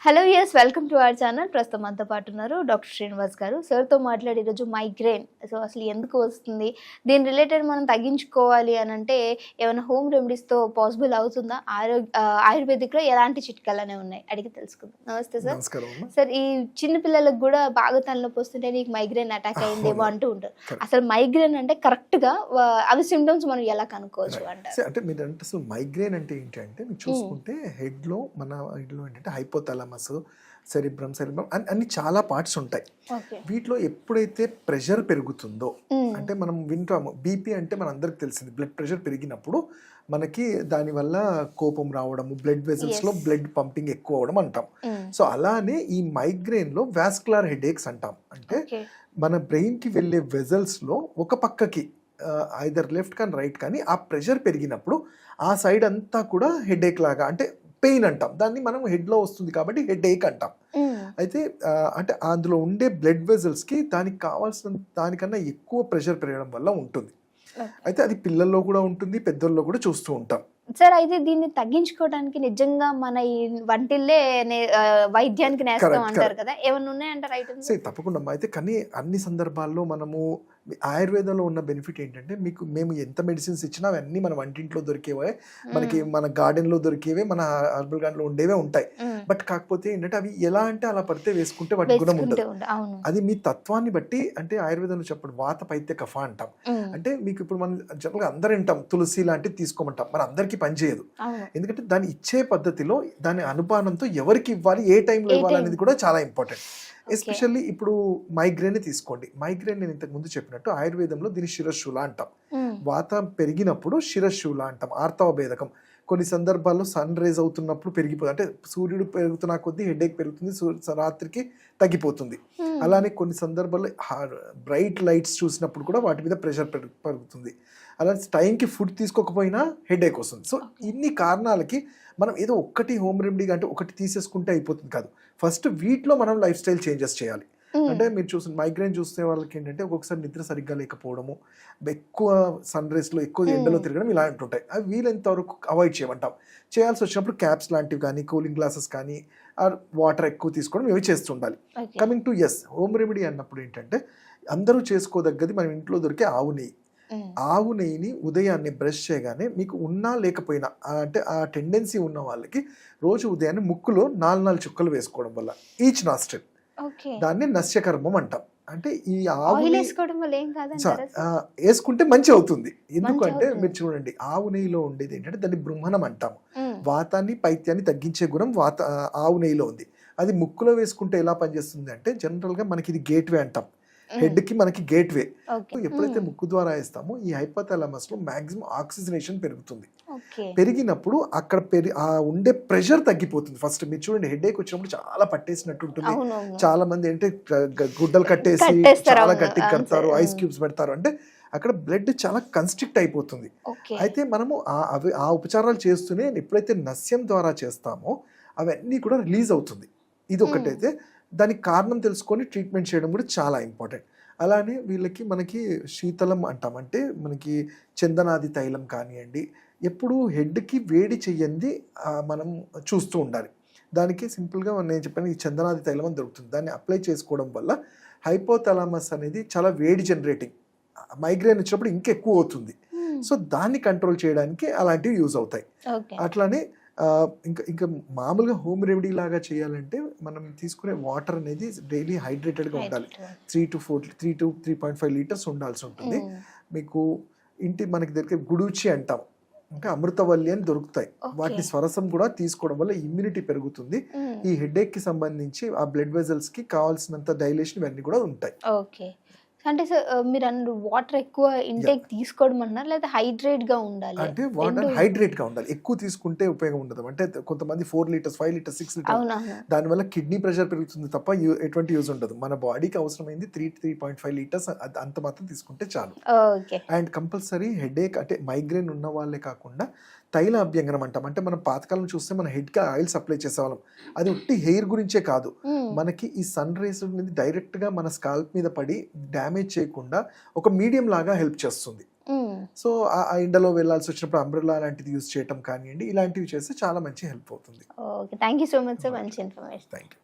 Hello yes welcome to our channel. ప్రస్తుతం మనతో పాటు ఉన్నారు డాక్టర్ శ్రీనివాస్ గారు. సార్తో మాట్లాడే ఈరోజు మైగ్రేన్ సో అసలు ఎందుకు వస్తుంది, దీని రిలేటెడ్ మనం తగ్గించుకోవాలి అని అంటే ఏమైనా హోమ్ రెమెడీస్తో పాసిబుల్ అవుతుందా, ఆయుర్వేదిక్లో ఎలాంటి చిట్కాలనే ఉన్నాయి అడిగి తెలుసుకుందాం. నమస్తే సార్. సార్, ఈ చిన్న పిల్లలకు కూడా బాగా తలనొప్పి వస్తుంటే నీకు మైగ్రేన్ అటాక్ అయిందేమో అంటూ ఉంటారు. అసలు మైగ్రేన్ అంటే కరెక్ట్గా అవి సిమ్టమ్స్ మనం ఎలా కనుక్కోవచ్చు అంటారు? అంటే మీరు అంటే అసలు మైగ్రేన్ అంటే ఏంటంటే మీరు చూసుకుంటే హెడ్లో ఏంటంటే హైపోథాలమస్, సెరిబ్రమ్ అన్ని చాలా పార్ట్స్ ఉంటాయి. వీటిలో ఎప్పుడైతే ప్రెషర్ పెరుగుతుందో, అంటే మనం వింటాము బీపీ అంటే మన అందరికి తెలిసింది, బ్లడ్ ప్రెషర్ పెరిగినప్పుడు మనకి దానివల్ల కోపం రావడము, బ్లడ్ వెజల్స్ లో బ్లడ్ పంపింగ్ ఎక్కువ అవడం అంటాం. సో అలానే ఈ మైగ్రేన్ లో వాస్కులర్ హెడేక్స్ అంటాం. అంటే మన బ్రెయిన్ కి వెళ్ళే వెజల్స్ లో ఒక పక్కకి ఐదర్ లెఫ్ట్ కానీ రైట్ కానీ ఆ ప్రెషర్ పెరిగినప్పుడు ఆ సైడ్ అంతా కూడా హెడేక్ లాగా, అంటే పెయిన్ అంటాం. దాన్ని మనం హెడ్లో వస్తుంది కాబట్టి హెడ్ ఏక్ అంటాం. అయితే అంటే అందులో ఉండే బ్లడ్ వెజల్స్కి దానికి కావాల్సిన దానికన్నా ఎక్కువ ప్రెషర్ పెరగడం వల్ల ఉంటుంది. అయితే అది పిల్లల్లో కూడా ఉంటుంది, పెద్దల్లో కూడా చూస్తూ ఉంటాం. సార్, అయితే దీన్ని తగ్గించుకోవడానికి నిజంగా మన ఈ వంటిల్లే వైద్యానికి నేస్తాం అంటారు కదా, ఏమన్నా ఉన్నాయంటారు ఐటమ్స్? తప్పకుండా. అయితే కానీ అన్ని సందర్భాల్లో మనము ఆయుర్వేదంలో ఉన్న బెనిఫిట్ ఏంటంటే మేము ఎంత మెడిసిన్స్ ఇచ్చినా అవన్నీ మన వంటింట్లో దొరికేవే, మనకి మన గార్డెన్లో దొరికేవే, మన హర్బల్ గార్డెన్లో ఉండేవే ఉంటాయి. బట్ కాకపోతే ఏంటంటే అవి ఎలా అంటే అలా పడితే వేసుకుంటే వాటి గుణం ఉండదు. అది మీ తత్వాన్ని బట్టి. అంటే ఆయుర్వేదంలో చెప్పడం వాత పైత్య కఫ అంటాం. అంటే మీకు ఇప్పుడు మనం జనరల్గా అందరూ వింటాం తులసి లాంటివి తీసుకోమంటాం, మన అందరికీ పనిచేయదు. ఎందుకంటే దాన్ని ఇచ్చే పద్ధతిలో, దాని అనుపానంతో ఎవరికి ఇవ్వాలి, ఏ టైంలో ఇవ్వాలి అనేది కూడా చాలా ఇంపార్టెంట్. ఎస్పెషల్లీ ఇప్పుడు మైగ్రేన్ తీసుకోండి. మైగ్రేన్ నేను ఇంతకు ముందు చెప్పినట్టు ఆయుర్వేదంలో దీని శిరశూల అంటాం. వాతం పెరిగినప్పుడు శిరశూల అంటాం. ఆర్తవ భేదకం. కొన్ని సందర్భాల్లో సన్ రేజ్ అవుతున్నప్పుడు పెరిగిపోతుంది, అంటే సూర్యుడు పెరుగుతున్న కొద్దీ హెడేక్ పెరుగుతుంది, రాత్రికి తగ్గిపోతుంది. అలానే కొన్ని సందర్భాల్లో బ్రైట్ లైట్స్ చూసినప్పుడు కూడా వాటి మీద ప్రెషర్ పెరుగుతుంది. అలా టైంకి ఫుడ్ తీసుకోకపోయినా హెడేక్ వస్తుంది. సో ఇన్ని కారణాలకి మనం ఏదో ఒక్కటి హోమ్ రెమెడీగా అంటే ఒకటి తీసేసుకుంటే అయిపోతుంది కాదు. ఫస్ట్ వీటిలో మనం లైఫ్ స్టైల్ చేంజెస్ చేయాలి. అంటే మీరు మైగ్రేన్ చూస్తే వాళ్ళకి ఏంటంటే ఒక్కొక్కసారి నిద్ర సరిగ్గా లేకపోవడము, ఎక్కువ సన్ రేస్లో ఎక్కువ ఎండలో తిరగడం ఇలాంటి ఉంటాయి. అవి వీలైనంత వరకు అవాయిడ్ చేయమంటాం. చేయాల్సి వచ్చినప్పుడు క్యాప్స్ లాంటివి కానీ, కూలింగ్ గ్లాసెస్ కానీ, వాటర్ ఎక్కువ తీసుకోవడం ఇవి చేస్తుండాలి. కమింగ్ టు హోమ్ రెమెడీ అన్నప్పుడు ఏంటంటే అందరూ చేసుకోదగ్గది మనం ఇంట్లో దొరికే ఆవు నెయ్యి. ఆవు నెయ్యిని ఉదయాన్నే బ్రష్ చేయగానే మీకు ఉన్నా లేకపోయినా, అంటే ఆ టెండెన్సీ ఉన్న వాళ్ళకి రోజు ఉదయాన్నే ముక్కులో 4 చుక్కలు వేసుకోవడం వల్ల ఈచ్ నాస్ట్రిల్, దాన్ని నస్యకర్మం అంటాం. అంటే ఈ ఆవు వేసుకుంటే మంచి అవుతుంది. ఎందుకంటే మీరు చూడండి, ఆవు నెయ్యిలో ఉండేది ఏంటంటే దాన్ని బృంహణం అంటాము. వాతాన్ని పైత్యాన్ని తగ్గించే గుణం ఆవు నెయ్యిలో ఉంది. అది ముక్కులో వేసుకుంటే ఎలా పనిచేస్తుంది అంటే జనరల్ గా మనకి ఇది గేట్వే అంటాం. హెడ్ కి మనకి గేట్వే. ఎప్పుడైతే ముక్కు ద్వారా వేస్తామో ఈ హైపోథాలమస్ లో మాక్సిమం ఆక్సిజనేషన్ పెరుగుతుంది. పెరిగినప్పుడు అక్కడ ఉండే ప్రెషర్ తగ్గిపోతుంది. ఫస్ట్ మీరు చూడండి, హెడేక్ వచ్చినప్పుడు చాలా పట్టేసినట్టు ఉంటుంది. చాలా మంది ఏంటంటే గుడ్డలు కట్టేసి చాలా గట్టిగా కడతారు, ఐస్ క్యూబ్స్ పెడతారు. అంటే అక్కడ బ్లడ్ చాలా కన్స్ట్రిక్ట్ అయిపోతుంది. అయితే మనము ఆ ఉపచారాలు చేస్తూనే ఎప్పుడైతే నస్యం ద్వారా చేస్తామో అవన్నీ కూడా రిలీజ్ అవుతుంది. ఇది ఒకటైతే దానికి కారణం తెలుసుకొని ట్రీట్మెంట్ చేయడం కూడా చాలా ఇంపార్టెంట్. అలానే మనకి శీతలం అంటాం. అంటే మనకి చందనాది తైలం కానివ్వండి, ఎప్పుడు హెడ్కి వేడి చెయ్యంది మనం చూస్తూ ఉండాలి. దానికి సింపుల్గా నేను చెప్పాను, ఈ చందనాది తైలం అని దొరుకుతుంది. దాన్ని అప్లై చేసుకోవడం వల్ల హైపోథాలమస్ అనేది చాలా వేడి జనరేటింగ్, మైగ్రేన్ వచ్చినప్పుడు ఇంకా ఎక్కువ అవుతుంది. సో దాన్ని కంట్రోల్ చేయడానికి అలాంటివి యూజ్ అవుతాయి. అట్లానే ఇంకా మామూలుగా హోమ్ రెమెడీ లాగా చేయాలంటే మనం తీసుకునే వాటర్ అనేది డైలీ హైడ్రేటెడ్గా ఉండాలి. 3 to 3.5 లీటర్స్ ఉండాల్సి ఉంటుంది. మీకు మనకి దొరికే గుడూచి అంటాం, అంటే అమృతవల్లి అని దొరుకుతాయి. వాటిని స్వరసం కూడా తీసుకోవడం వల్ల ఇమ్యూనిటీ పెరుగుతుంది. ఈ హెడేక్ కి సంబంధించి ఆ బ్లడ్ వెజల్స్ కి కావాల్సినంత డైలేషన్ ఇవన్నీ కూడా ఉంటాయి. అంటే సార్, మీరు అన్నారు వాటర్ ఎక్కువ ఇంటేక్ తీసుకోవడం అన్నారు, లేదా హైడ్రేట్ గా ఉండాలి? అంటే వాటర్ హైడ్రేట్ గా ఉండాలి. ఎక్కువ తీసుకుంటే ఉపయోగం ఉండదు. అంటే కొంతమంది 4 లీటర్స్ 5 లీటర్స్ 6 లీటర్స్, దానివల్ల కిడ్నీ ప్రెషర్ పెరుగుతుంది తప్ప ఎటువంటి యూజ్ ఉండదు. మన బాడీకి అవసరమైంది 3.5 లీటర్స్ అంత మాత్రం తీసుకుంటే చాలు. అండ్ కంపల్సరీ హెడేక్ అంటే మైగ్రేన్ ఉన్న వాళ్ళే కాకుండా తైల అభ్యంగనం అంటాం. అంటే మనం పాతకాలం చూస్తే మన హెడ్ కి ఆయిల్స్ అప్లై చేసేవాళ్ళం. అది ఒట్టి హెయిర్ గురించే కాదు, మనకి ఈ సన్ రేస్ అనేది డైరెక్ట్ గా మన స్కాల్ప్ మీద పడి డ్యామేజ్ చేయకుండా ఒక మీడియం లాగా హెల్ప్ చేస్తుంది. సో ఆ ఎండలో వెళ్ళాల్సి వచ్చినప్పుడు అంబ్రెల్లా లాంటిది యూస్ చేయటం కానివ్వండి, ఇలాంటివి చేస్తే చాలా మంచి హెల్ప్ అవుతుంది. Okay, thank you so much sir, మంచి ఇన్ఫర్మేషన్. Thank you.